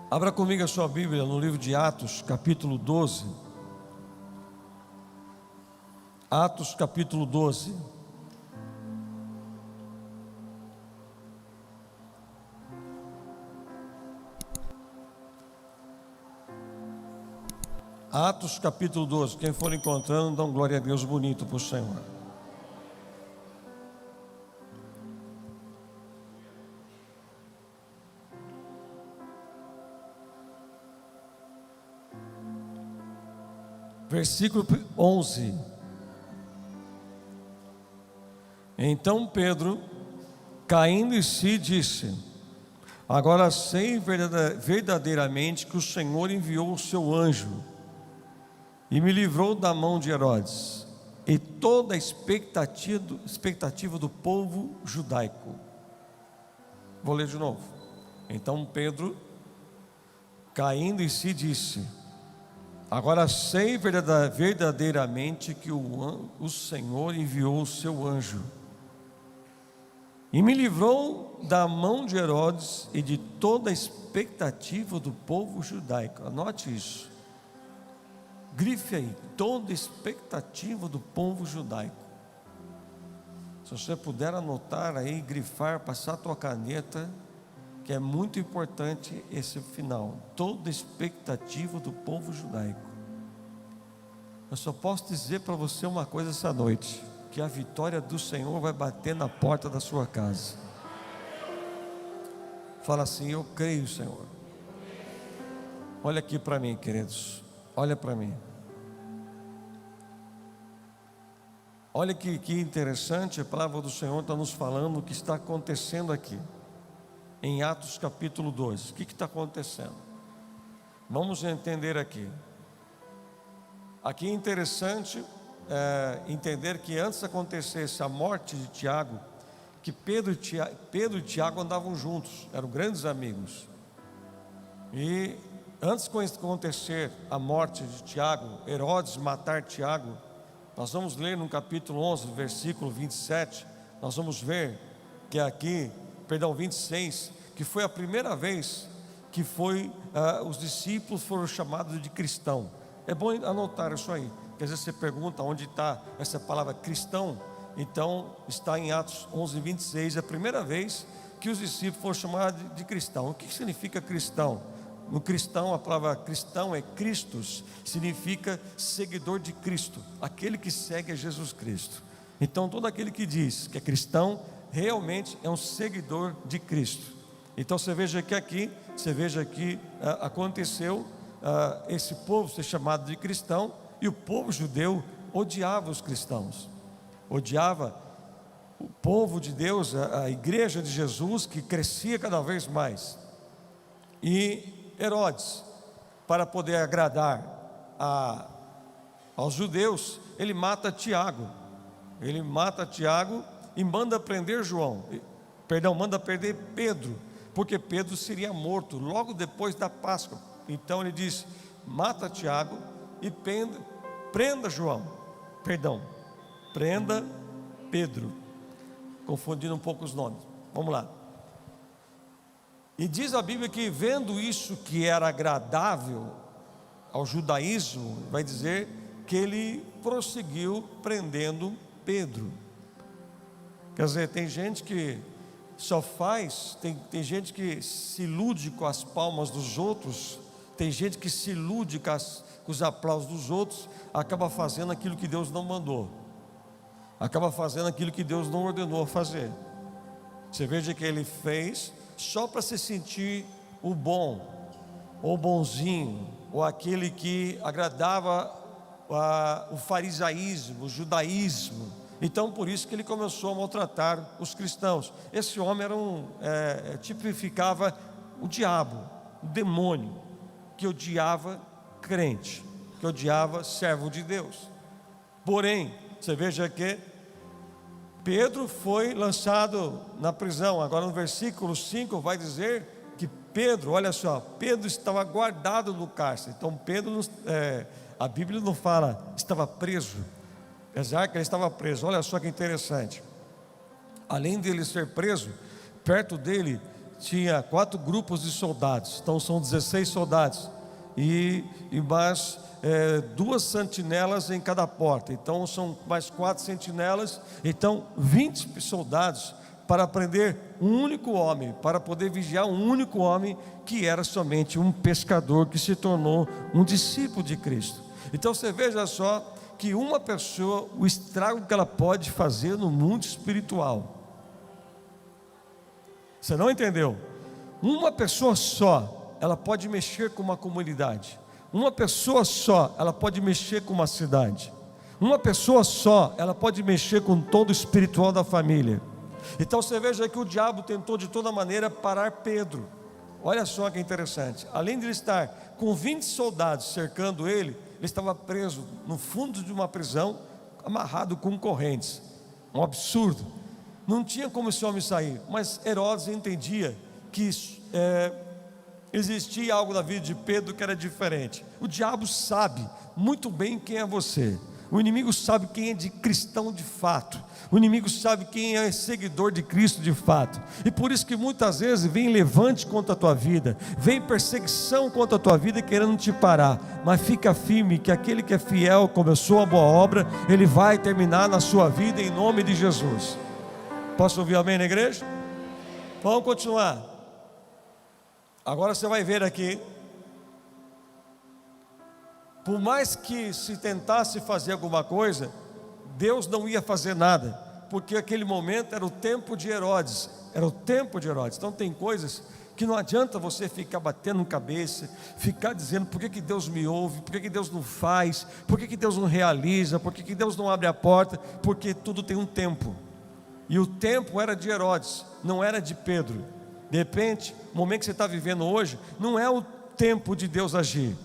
Abra comigo a sua Bíblia no livro de Atos, capítulo 12. Atos, capítulo 12. Atos, capítulo 12. Quem for encontrando, dá um glória a Deus bonito para o Senhor. Versículo 11. Então Pedro, caindo em si, disse: agora sei verdadeiramente que o Senhor enviou o seu anjo e me livrou da mão de Herodes e toda a expectativa do povo judaico. Vou ler de novo. Então Pedro, caindo em si, disse: agora sei verdadeiramente que o Senhor enviou o seu anjo e me livrou da mão de Herodes e de toda a expectativa do povo judaico. Anote isso. Grife aí, toda a expectativa do povo judaico. Se você puder anotar aí, grifar, passar a tua caneta, que é muito importante esse final. Toda a expectativa do povo judaico. Eu só posso dizer para você uma coisa essa noite: que a vitória do Senhor vai bater na porta da sua casa. Fala assim: eu creio, Senhor. Olha aqui para mim, queridos. Olha para mim. Olha que interessante, a palavra do Senhor está nos falando o que está acontecendo aqui em Atos capítulo 12. O que está acontecendo? Vamos entender aqui. Aqui é interessante entender que antes acontecesse a morte de Tiago, que Pedro e Tiago andavam juntos, eram grandes amigos. E antes de acontecer a morte de Tiago, Herodes matar Tiago, nós vamos ler no capítulo 11, versículo 27, nós vamos ver que aqui, 26, que foi a primeira vez que os discípulos foram chamados de cristão. É bom anotar isso aí, porque às vezes você pergunta onde está essa palavra cristão. Então está em Atos 11, 26, é a primeira vez que os discípulos foram chamados de cristão. O que significa cristão? No cristão, a palavra cristão é Christus, significa seguidor de Cristo, aquele que segue a Jesus Cristo. Então todo aquele que diz que é cristão, realmente é um seguidor de Cristo. Então você veja que aqui, aconteceu esse povo ser chamado de cristão, e o povo judeu odiava os cristãos, odiava o povo de Deus, a igreja de Jesus, que crescia cada vez mais. E Herodes, para poder agradar aos judeus, ele mata Tiago e manda prender manda prender Pedro, porque Pedro seria morto logo depois da Páscoa. Então ele diz: mata Tiago e prenda Pedro, confundindo um pouco os nomes. Vamos lá. E diz a Bíblia que, vendo isso que era agradável ao judaísmo, vai dizer que ele prosseguiu prendendo Pedro. Quer dizer, tem gente que só faz, tem gente que se ilude com as palmas dos outros, tem gente que se ilude com os aplausos dos outros, acaba fazendo aquilo que Deus não mandou, acaba fazendo aquilo que Deus não ordenou a fazer. Você veja que ele fez só para se sentir o bom, ou bonzinho, ou aquele que agradava o farisaísmo, o judaísmo. Então por isso que ele começou a maltratar os cristãos. Esse homem tipificava o diabo, o demônio, que odiava crente, que odiava servo de Deus. Porém, você veja que Pedro foi lançado na prisão. Agora no versículo 5 vai dizer que Pedro, olha só, Pedro estava guardado no cárcere. Então Pedro, a Bíblia não fala estava preso, apesar que ele estava preso. Olha só que interessante, além dele ser preso, perto dele tinha 4 grupos de soldados, então são 16 soldados, e mais 2 sentinelas em cada porta, então são mais 4 sentinelas, então 20 soldados para prender um único homem, para poder vigiar um único homem, que era somente um pescador, que se tornou um discípulo de Cristo. Então você veja só, que uma pessoa, o estrago que ela pode fazer no mundo espiritual. Você não entendeu? Uma pessoa só, ela pode mexer com uma comunidade. Uma pessoa só, ela pode mexer com uma cidade. Uma pessoa só, ela pode mexer com todo o espiritual da família. Então você veja que o diabo tentou de toda maneira parar Pedro. Olha só que interessante, além de ele estar com 20 soldados cercando ele estava preso no fundo de uma prisão, amarrado com correntes. Um absurdo. Não tinha como esse homem sair. Mas Herodes entendia que existia algo na vida de Pedro que era diferente. O diabo sabe muito bem quem é você. O inimigo sabe quem é de cristão de fato. O inimigo sabe quem é seguidor de Cristo de fato. E por isso que muitas vezes vem levante contra a tua vida, vem perseguição contra a tua vida querendo te parar. Mas fica firme que aquele que é fiel, começou a boa obra, ele vai terminar na sua vida em nome de Jesus. Posso ouvir amém na igreja? Vamos continuar. Agora você vai ver aqui. Por mais que se tentasse fazer alguma coisa, Deus não ia fazer nada, porque aquele momento era o tempo de Herodes, então tem coisas que não adianta você ficar batendo cabeça, ficar dizendo por que Deus me ouve, por que Deus não faz, por que Deus não realiza, por que Deus não abre a porta, porque tudo tem um tempo, e o tempo era de Herodes, não era de Pedro. De repente, o momento que você está vivendo hoje, não é o tempo de Deus agir,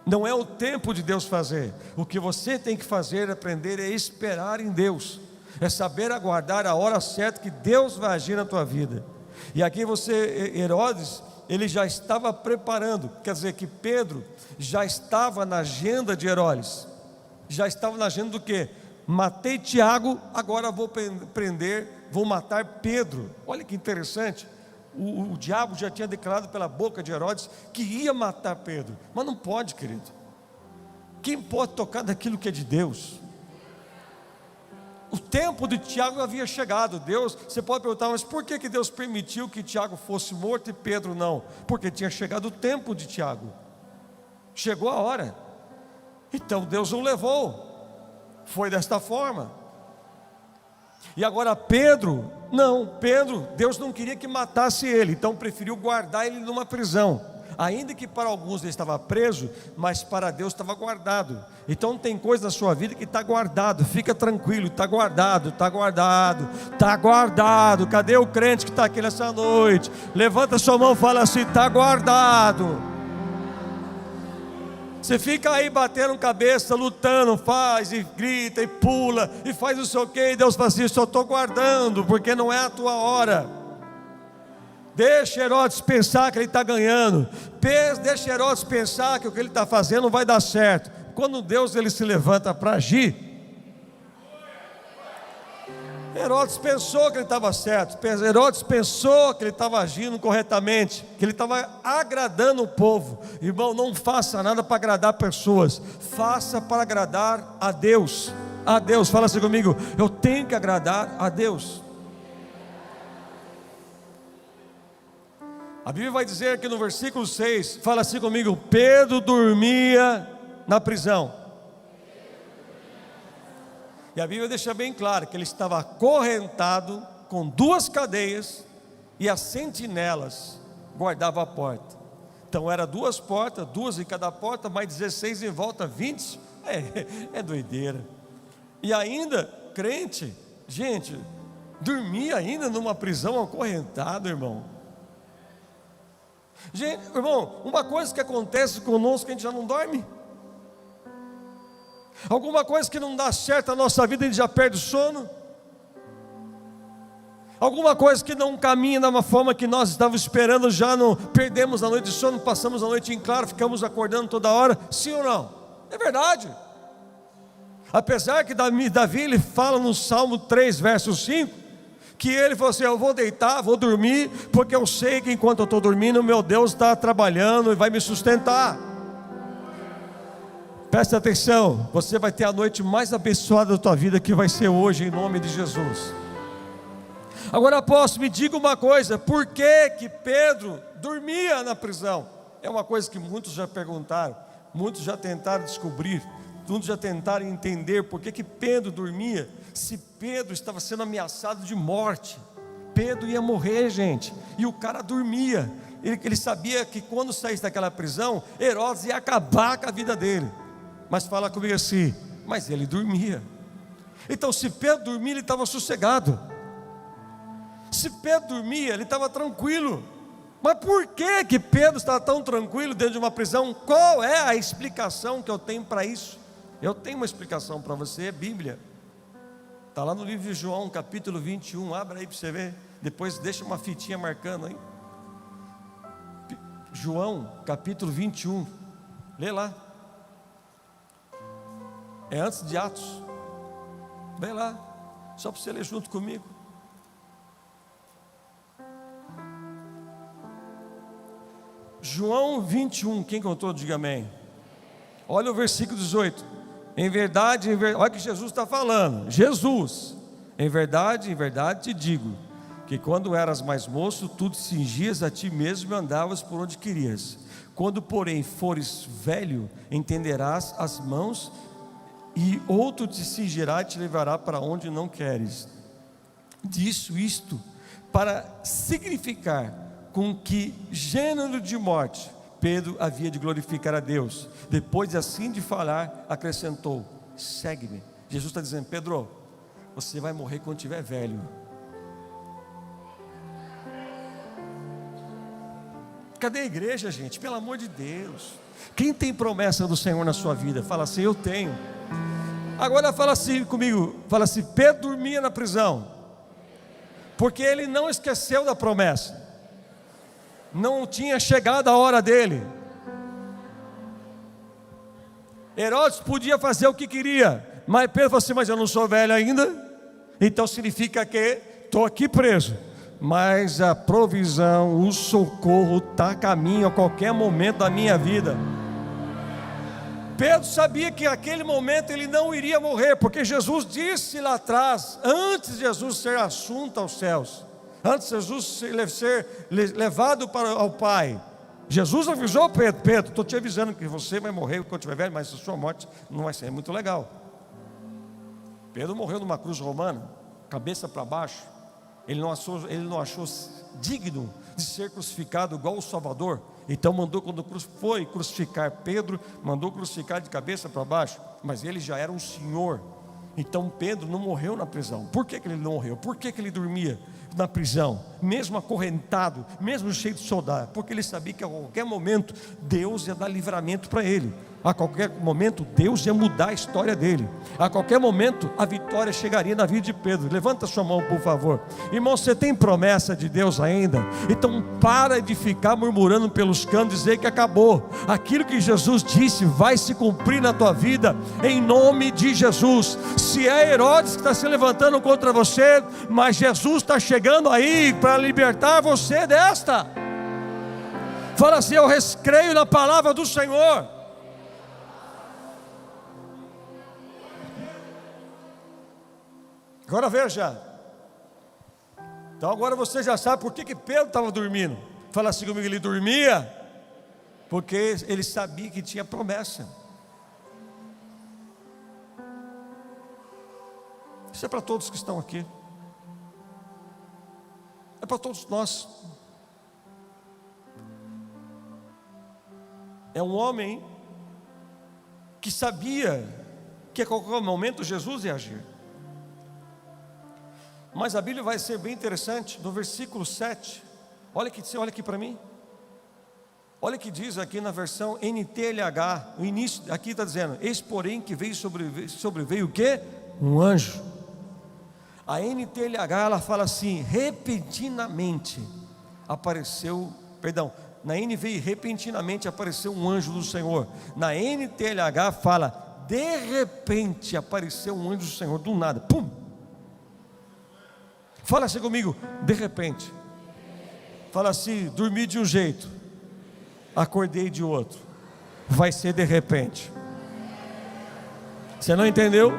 não é o tempo de Deus fazer. O que você tem que fazer, aprender, é esperar em Deus, é saber aguardar a hora certa que Deus vai agir na tua vida. E aqui Herodes, ele já estava preparando, quer dizer que Pedro já estava na agenda de Herodes, já estava na agenda do quê? Matei Tiago, agora vou prender, vou matar Pedro. Olha que interessante. O diabo já tinha declarado pela boca de Herodes que ia matar Pedro, mas não pode, querido. Quem pode tocar daquilo que é de Deus? O tempo de Tiago havia chegado. Deus, você pode perguntar, mas por que Deus permitiu que Tiago fosse morto e Pedro não? Porque tinha chegado o tempo de Tiago, chegou a hora, então Deus o levou, foi desta forma. E agora Pedro, Deus não queria que matasse ele, então preferiu guardar ele numa prisão, ainda que para alguns ele estava preso, mas para Deus estava guardado. Então tem coisa na sua vida que está guardado, fica tranquilo, está guardado, está guardado, está guardado. Cadê o crente que está aqui nessa noite? Levanta sua mão e fala assim: está guardado. Você fica aí batendo cabeça, lutando, faz e grita e pula e faz não sei o que, e Deus fala assim: só estou guardando, porque não é a tua hora. Deixa Herodes pensar que ele está ganhando, deixa Herodes pensar que o que ele está fazendo não vai dar certo. Quando Deus ele se levanta para agir, Herodes pensou que ele estava certo, Herodes pensou que ele estava agindo corretamente, que ele estava agradando o povo. Irmão, não faça nada para agradar pessoas, faça para agradar a Deus. A Deus, fala assim comigo: eu tenho que agradar a Deus. A Bíblia vai dizer aqui no versículo 6, fala assim comigo: Pedro dormia na prisão. E a Bíblia deixa bem claro que ele estava acorrentado com 2 cadeias, e as sentinelas guardavam a porta. Então era 2 portas, 2 em cada porta, mais 16 em volta, 20, é doideira. E ainda, crente, gente, dormia ainda numa prisão acorrentado, irmão. Gente, irmão, uma coisa que acontece conosco, que a gente já não dorme. Alguma coisa que não dá certo na nossa vida, a gente já perde o sono. Alguma coisa que não caminha da forma que nós estávamos esperando, já não perdemos a noite de sono, passamos a noite em claro, ficamos acordando toda hora. Sim ou não? É verdade. Apesar que Davi ele fala no Salmo 3, verso 5, que ele falou assim: eu vou deitar, vou dormir, porque eu sei que enquanto eu estou dormindo, meu Deus está trabalhando e vai me sustentar. Presta atenção, você vai ter a noite mais abençoada da tua vida, que vai ser hoje, em nome de Jesus. Agora, apóstolo, me diga uma coisa: por que que Pedro dormia na prisão? É uma coisa que muitos já perguntaram, muitos já tentaram descobrir, muitos já tentaram entender por que que Pedro dormia, se Pedro estava sendo ameaçado de morte. Pedro ia morrer, gente, e o cara dormia. Ele sabia que quando saísse daquela prisão, Herodes ia acabar com a vida dele. Mas fala comigo assim: mas ele dormia. Então, se Pedro dormia, ele estava sossegado. Se Pedro dormia, ele estava tranquilo. Mas por que que Pedro estava tão tranquilo dentro de uma prisão? Qual é a explicação que eu tenho para isso? Eu tenho uma explicação para você, é Bíblia. Está lá no livro de João, capítulo 21, abra aí para você ver. Depois deixa uma fitinha marcando aí. João, capítulo 21, lê lá. É antes de Atos. Vem lá, só para você ler junto comigo. João 21, quem contou, diga amém. Olha o versículo 18. Em verdade, olha o que Jesus está falando. Jesus: em verdade te digo, que quando eras mais moço, tu te cingias a ti mesmo e andavas por onde querias. Quando, porém, fores velho, entenderás as mãos, e outro te cingirá e te levará para onde não queres. Disse isto para significar com que gênero de morte Pedro havia de glorificar a Deus. Depois assim de falar, acrescentou: segue-me. Jesus está dizendo: Pedro, você vai morrer quando estiver velho. Cadê a igreja, gente? Pelo amor de Deus. Quem tem promessa do Senhor na sua vida? Fala assim: eu tenho. Agora fala assim comigo, fala assim: Pedro dormia na prisão, porque ele não esqueceu da promessa. Não tinha chegado a hora dele. Herodes podia fazer o que queria, mas Pedro falou assim: mas eu não sou velho ainda, então significa que estou aqui preso, mas a provisão, o socorro está a caminho a qualquer momento da minha vida. Pedro sabia que naquele momento ele não iria morrer, porque Jesus disse lá atrás, antes de Jesus ser assunto aos céus, antes de Jesus ser levado para ao Pai, Jesus avisou Pedro: Pedro, estou te avisando que você vai morrer quando estiver velho, mas a sua morte não vai ser muito legal. Pedro morreu numa cruz romana, cabeça para baixo. Ele não achou digno de ser crucificado igual o Salvador. Então mandou, quando foi crucificar Pedro, mandou crucificar de cabeça para baixo. Mas ele já era um senhor. Então Pedro não morreu na prisão. Por que ele não morreu? Por que ele dormia na prisão, mesmo acorrentado, mesmo cheio de soldado? Porque ele sabia que a qualquer momento Deus ia dar livramento para ele. A qualquer momento Deus ia mudar a história dele. A qualquer momento a vitória chegaria na vida de Pedro. Levanta sua mão, por favor. Irmão, você tem promessa de Deus ainda? Então para de ficar murmurando pelos cantos, dizer que acabou. Aquilo que Jesus disse vai se cumprir na tua vida, em nome de Jesus. Se é Herodes que está se levantando contra você, mas Jesus está chegando aí para libertar você desta. Fala assim: eu creio na palavra do Senhor. Agora veja. Então agora você já sabe por que Pedro estava dormindo. Fala assim comigo: ele dormia porque ele sabia que tinha promessa. Isso é para todos que estão aqui. É para todos nós. É um homem que sabia que a qualquer momento Jesus ia agir. Mas a Bíblia vai ser bem interessante. No versículo 7, olha aqui para mim. Olha o que diz aqui na versão NTLH. O início, aqui está dizendo: eis porém que sobreveio o quê? Um anjo. A NTLH ela fala assim: repentinamente apareceu, perdão, na NVI repentinamente apareceu um anjo do Senhor. Na NTLH fala: de repente apareceu um anjo do Senhor, do nada, pum. Fala assim comigo, de repente. Fala assim, dormi de um jeito, acordei de outro. Vai ser de repente. Você não entendeu?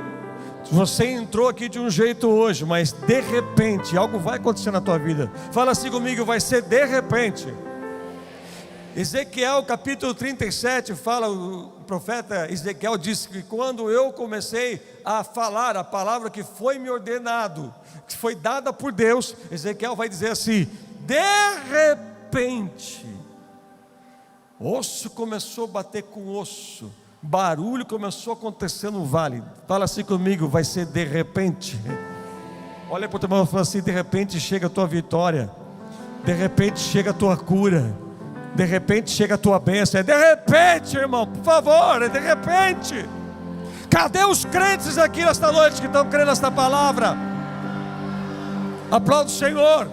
Você entrou aqui de um jeito hoje, mas de repente algo vai acontecer na tua vida. Fala assim comigo, vai ser de repente. Ezequiel capítulo 37 fala, o profeta Ezequiel disse que quando eu comecei a falar a palavra que foi me ordenado, que foi dada por Deus, Ezequiel vai dizer assim, de repente, osso começou a bater com osso, barulho começou a acontecer no vale. Fala assim comigo, vai ser de repente. Olha para o teu irmão e fala assim, de repente chega a tua vitória, de repente chega a tua cura, de repente chega a tua bênção. É de repente, irmão, por favor, é de repente. Cadê os crentes aqui nesta noite que estão crendo nesta palavra? Aplauda o Senhor.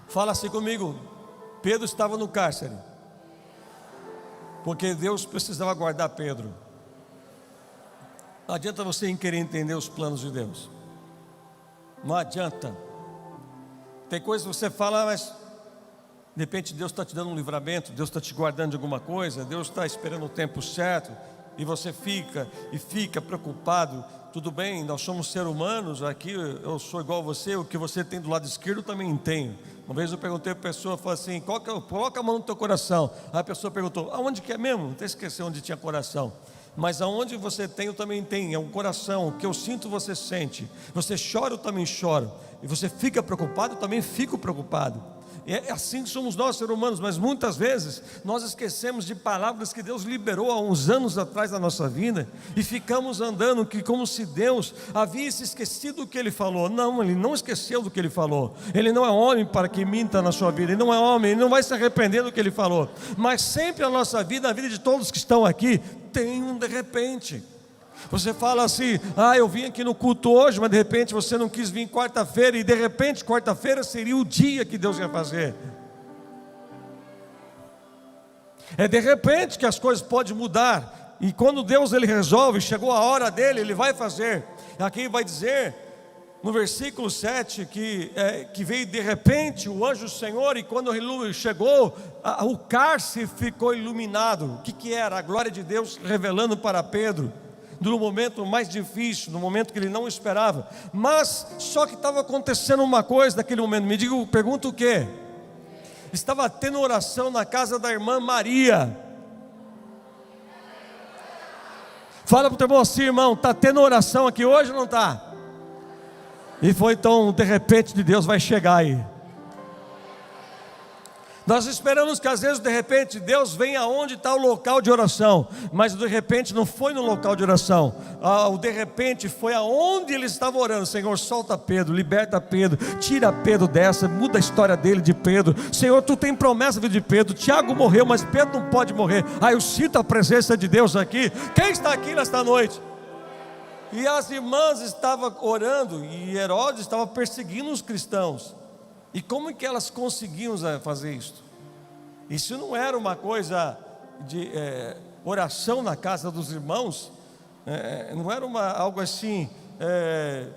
Fala assim comigo, Pedro estava no cárcere, porque Deus precisava guardar Pedro. Não adianta você querer entender os planos de Deus, não adianta. Tem coisas que você fala, mas de repente Deus está te dando um livramento, Deus está te guardando de alguma coisa, Deus está esperando o tempo certo, e você fica preocupado. Tudo bem, nós somos seres humanos, aqui eu sou igual a você, o que você tem do lado esquerdo eu também tenho. Uma vez eu perguntei para a pessoa, falei assim, coloca a mão no teu coração. Aí a pessoa perguntou, aonde que é mesmo? Até esqueci onde tinha coração. Mas aonde você tem, eu também tenho, é um coração. O que eu sinto, você sente. Você chora, eu também choro. E você fica preocupado, eu também fico preocupado. É assim que somos nós, seres humanos. Mas muitas vezes nós esquecemos de palavras que Deus liberou há uns anos atrás da nossa vida, e ficamos andando como se Deus havia se esquecido do que Ele falou. Não, Ele não esqueceu do que Ele falou. Ele não é homem para que minta na sua vida. Ele não é homem, Ele não vai se arrepender do que Ele falou. Mas sempre a nossa vida, a vida de todos que estão aqui, tem um de repente. Você fala assim, eu vim aqui no culto hoje, mas de repente você não quis vir quarta-feira, e de repente quarta-feira seria o dia que Deus ia fazer. É de repente que as coisas podem mudar, e quando Deus ele resolve, chegou a hora dele, Ele vai fazer. Aqui vai dizer, no versículo 7, que veio de repente o anjo do Senhor, e quando ele chegou, o cárcere ficou iluminado. O que era? A glória de Deus revelando para Pedro, no momento mais difícil, no momento que ele não esperava. Mas só que estava acontecendo uma coisa naquele momento. Pergunta o quê? Estava tendo oração na casa da irmã Maria. Fala para o teu irmão assim, irmão, está tendo oração aqui hoje ou não está? E foi então, de repente de Deus vai chegar aí. Nós esperamos que às vezes de repente Deus venha aonde está o local de oração, mas de repente não foi no local de oração. O de repente foi aonde ele estava orando. Senhor, solta Pedro, liberta Pedro, tira Pedro dessa, muda a história dele, de Pedro. Senhor, tu tem promessa de Pedro. Tiago morreu, mas Pedro não pode morrer. Eu sinto a presença de Deus aqui. Quem está aqui nesta noite? E as irmãs estavam orando, e Herodes estava perseguindo os cristãos. E como que elas conseguiam fazer isso? Isso não era uma coisa de oração na casa dos irmãos, não era algo assim,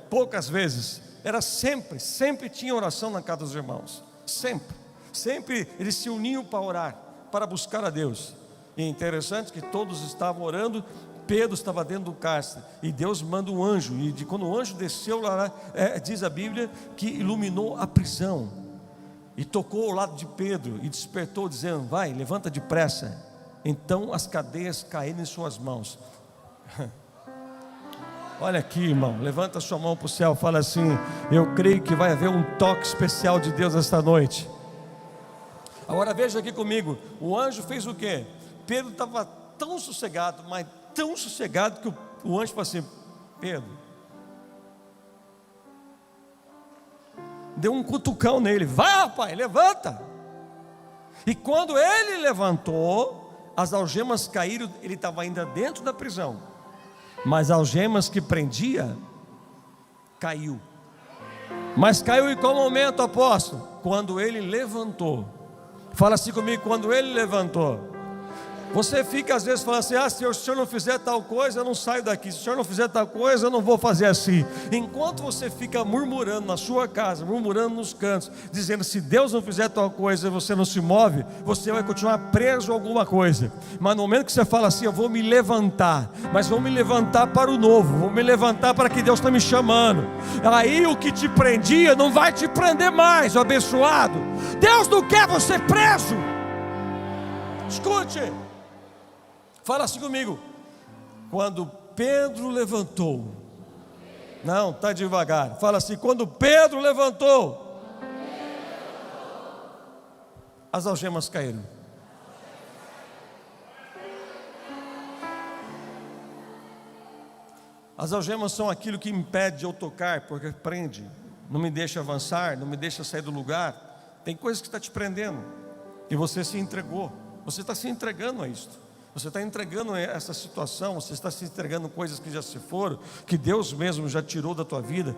poucas vezes. Era sempre tinha oração na casa dos irmãos. Sempre eles se uniam para orar, para buscar a Deus. E é interessante que todos estavam orando. Pedro estava dentro do cárcere, e Deus manda um anjo, e quando o anjo desceu lá, diz a Bíblia que iluminou a prisão, e tocou ao lado de Pedro, e despertou dizendo, vai, levanta depressa. Então as cadeias caíram em suas mãos. Olha aqui, irmão, levanta a sua mão para o céu, fala assim, eu creio que vai haver um toque especial de Deus esta noite. Agora veja aqui comigo, o anjo fez o quê? Pedro estava tão sossegado, mas tão sossegado, que o anjo falou assim, Pedro, deu um cutucão nele, vai rapaz, levanta. E quando ele levantou, as algemas caíram. Ele estava ainda dentro da prisão, mas as algemas que prendia, caiu. Mas caiu em qual momento, apóstolo? Quando ele levantou. Fala assim comigo, quando ele levantou. Você fica às vezes falando assim: se o senhor não fizer tal coisa, eu não saio daqui. Se o senhor não fizer tal coisa, eu não vou fazer assim. Enquanto você fica murmurando na sua casa, murmurando nos cantos, dizendo: se Deus não fizer tal coisa, você não se move, você vai continuar preso a alguma coisa. Mas no momento que você fala assim: eu vou me levantar, mas vou me levantar para o novo, vou me levantar para que Deus está me chamando, aí o que te prendia não vai te prender mais, ó abençoado. Deus não quer você preso. Escute, fala assim comigo: quando Pedro levantou. Não, está devagar. Fala assim: quando Pedro levantou, as algemas caíram. As algemas são aquilo que impede de eu tocar, porque prende, não me deixa avançar, não me deixa sair do lugar. Tem coisas que está te prendendo, e você se entregou. Você está se entregando a isto. Você está entregando essa situação, você está se entregando coisas que já se foram, que Deus mesmo já tirou da tua vida.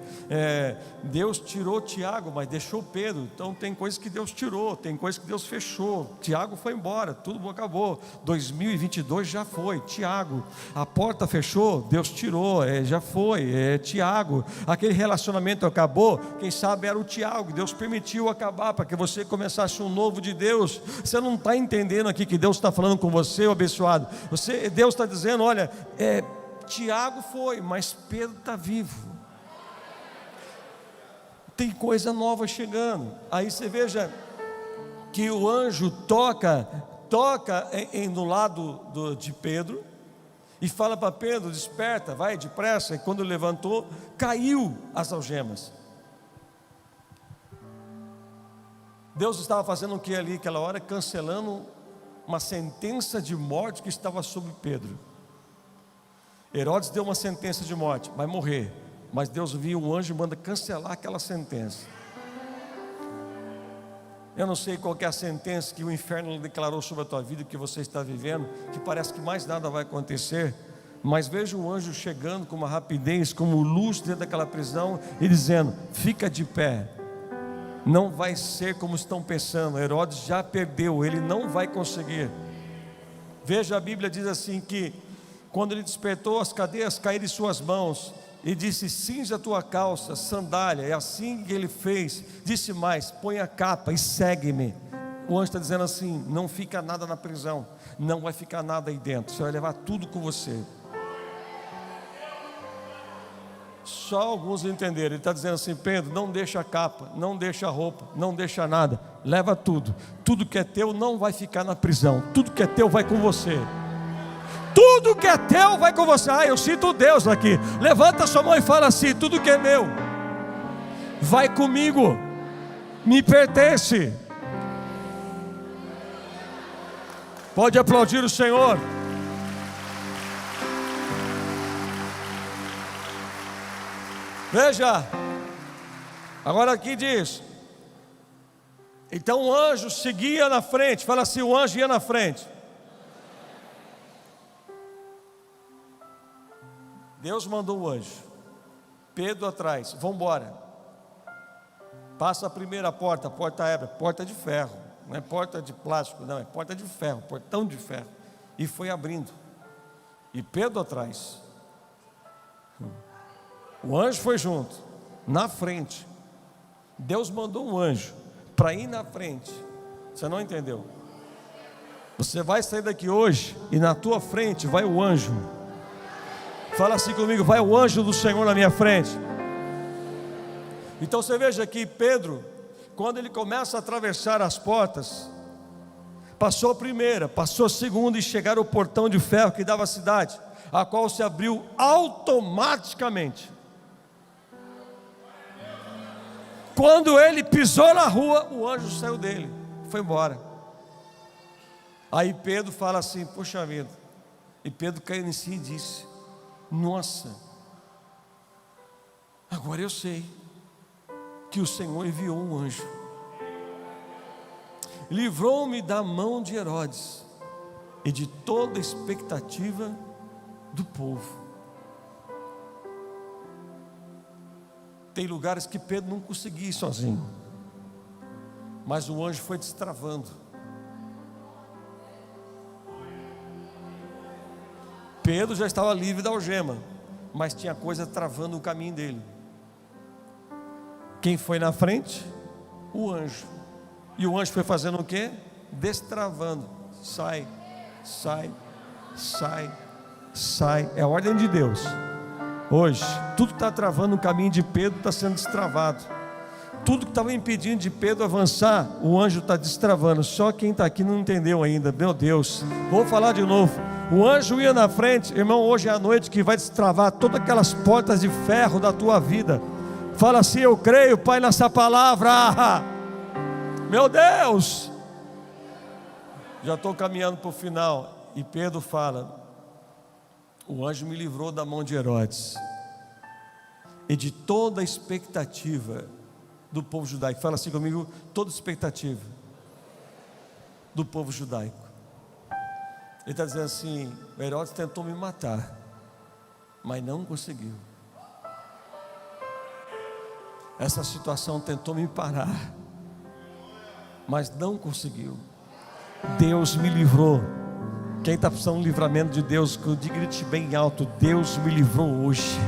Deus tirou Tiago, mas deixou Pedro. Então tem coisas que Deus tirou, tem coisas que Deus fechou. Tiago foi embora, tudo acabou. 2022 já foi. Tiago, a porta fechou, Deus tirou, já foi. Tiago, aquele relacionamento acabou. Quem sabe era o Tiago, que Deus permitiu acabar para que você começasse um novo de Deus. Você não está entendendo aqui que Deus está falando com você, abençoado. Deus está dizendo: olha, Tiago foi, mas Pedro está vivo. Tem coisa nova chegando. Aí você veja que o anjo toca no lado de Pedro e fala para Pedro: desperta, vai depressa. E quando levantou, caiu as algemas. Deus estava fazendo o que ali aquela hora? Cancelando uma sentença de morte que estava sobre Pedro. Herodes deu uma sentença de morte, vai morrer, mas Deus viu um anjo e manda cancelar aquela sentença. Eu não sei qual que é a sentença que o inferno declarou sobre a tua vida, que você está vivendo, que parece que mais nada vai acontecer, mas veja o anjo chegando com uma rapidez, como luz dentro daquela prisão, e dizendo: fica de pé. Não vai ser como estão pensando. Herodes já perdeu, ele não vai conseguir. Veja, a Bíblia diz assim que quando ele despertou, as cadeias caíram em suas mãos, e disse: cinge a tua calça, sandália. É assim que ele fez. Disse mais: põe a capa e segue-me. O anjo está dizendo assim: não fica nada na prisão, não vai ficar nada aí dentro, você vai levar tudo com você. Só alguns entenderam. Ele está dizendo assim: Pedro, não deixa a capa, não deixa a roupa, não deixa nada, leva tudo. Tudo que é teu não vai ficar na prisão, tudo que é teu vai com você. Tudo que é teu vai com você. Eu sinto Deus aqui. Levanta a sua mão e fala assim: tudo que é meu vai comigo, me pertence. Pode aplaudir o Senhor. Veja, agora aqui diz: então o anjo seguia na frente. Fala assim: o anjo ia na frente. Deus mandou o anjo, Pedro atrás, vamos embora. Passa a primeira porta, a porta abre, porta de ferro, não é porta de plástico, não, é porta de ferro, portão de ferro. E foi abrindo, e Pedro atrás. O anjo foi junto, na frente. Deus mandou um anjo para ir na frente. Você não entendeu? Você vai sair daqui hoje e na tua frente vai o anjo. Fala assim comigo: vai o anjo do Senhor na minha frente. Então você veja que Pedro, quando ele começa a atravessar as portas, passou a primeira, passou a segunda, e chegaram ao portão de ferro que dava à cidade, a qual se abriu automaticamente. Quando ele pisou na rua, o anjo saiu dele, foi embora. Aí Pedro fala assim: poxa vida. E Pedro caiu em si e disse: nossa, agora eu sei que o Senhor enviou um anjo, livrou-me da mão de Herodes e de toda a expectativa do povo. Tem lugares que Pedro não conseguia ir sozinho, mas o anjo foi destravando. Pedro já estava livre da algema, mas tinha coisa travando o caminho dele. Quem foi na frente? O anjo. E o anjo foi fazendo o quê? Destravando. Sai, sai, sai, sai. É a ordem de Deus. Hoje, tudo que está travando o caminho de Pedro está sendo destravado. Tudo que estava impedindo de Pedro avançar, o anjo está destravando. Só quem está aqui não entendeu ainda. Meu Deus, vou falar de novo. O anjo ia na frente, irmão. Hoje é a noite que vai destravar todas aquelas portas de ferro da tua vida. Fala assim: eu creio, Pai, nessa palavra. Meu Deus, já estou caminhando para o final. E Pedro fala: o anjo me livrou da mão de Herodes e de toda a expectativa do povo judaico. Fala assim comigo: toda expectativa do povo judaico. Ele está dizendo assim: o Herodes tentou me matar, mas não conseguiu. Essa situação tentou me parar, mas não conseguiu. Deus me livrou. Quem está precisando de livramento de Deus, que eu grite bem alto: Deus me livrou hoje.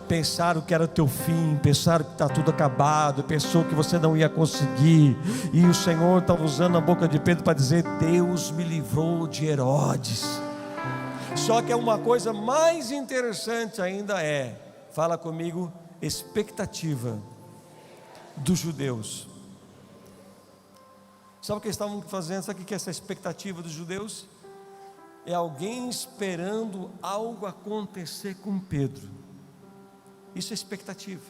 Pensaram que era o teu fim, pensaram que está tudo acabado, pensou que você não ia conseguir, e o Senhor estava usando a boca de Pedro para dizer: Deus me livrou de Herodes. Só que é uma coisa mais interessante ainda, fala comigo, expectativa dos judeus. Sabe o que eles estavam fazendo? Sabe o que é essa expectativa dos judeus? É alguém esperando algo acontecer com Pedro. Isso é expectativa.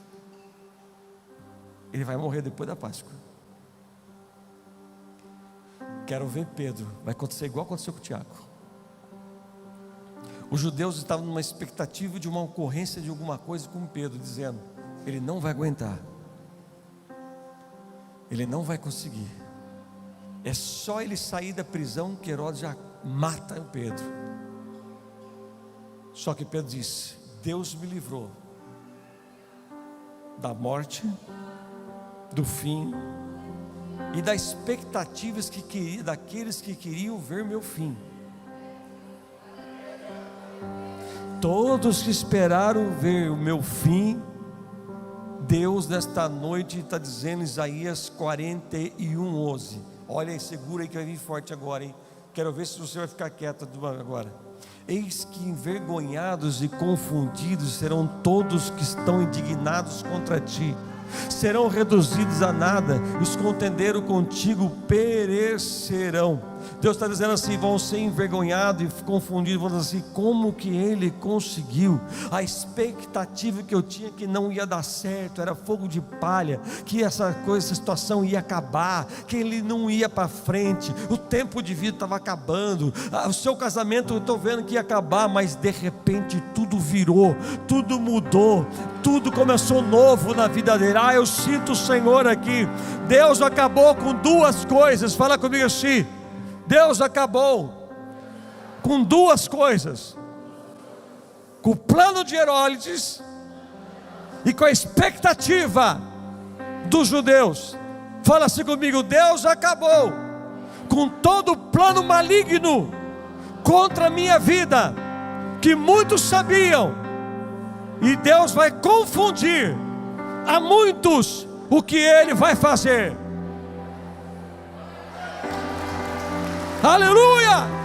Ele vai morrer depois da Páscoa. Quero ver Pedro. Vai acontecer igual aconteceu com o Tiago. Os judeus estavam numa expectativa de uma ocorrência de alguma coisa com Pedro, dizendo: ele não vai aguentar, ele não vai conseguir. É só ele sair da prisão que Herodes já mata o Pedro. Só que Pedro disse: Deus me livrou da morte, do fim e das expectativas daqueles que queriam ver meu fim. Todos que esperaram ver o meu fim, Deus nesta noite está dizendo, Isaías 41:11. Olha aí, segura aí que vai vir forte agora, hein? Quero ver se você vai ficar quieto agora. Eis que envergonhados e confundidos serão todos que estão indignados contra ti. Serão reduzidos a nada, os que contenderam contigo perecerão. Deus está dizendo assim: vão ser envergonhados e confundidos, vão dizer assim: como que ele conseguiu? A expectativa que eu tinha que não ia dar certo, era fogo de palha, que essa situação ia acabar, que ele não ia para frente, o tempo de vida estava acabando, o seu casamento eu estou vendo que ia acabar, mas de repente tudo virou, tudo mudou, tudo começou novo na vida dele. Eu sinto o Senhor aqui. Deus acabou com duas coisas. Fala comigo assim: Deus acabou com duas coisas: com o plano de Herodes e com a expectativa dos judeus. Fala assim comigo: Deus acabou com todo o plano maligno contra a minha vida, que muitos sabiam, e Deus vai confundir a muitos o que Ele vai fazer. Aleluia!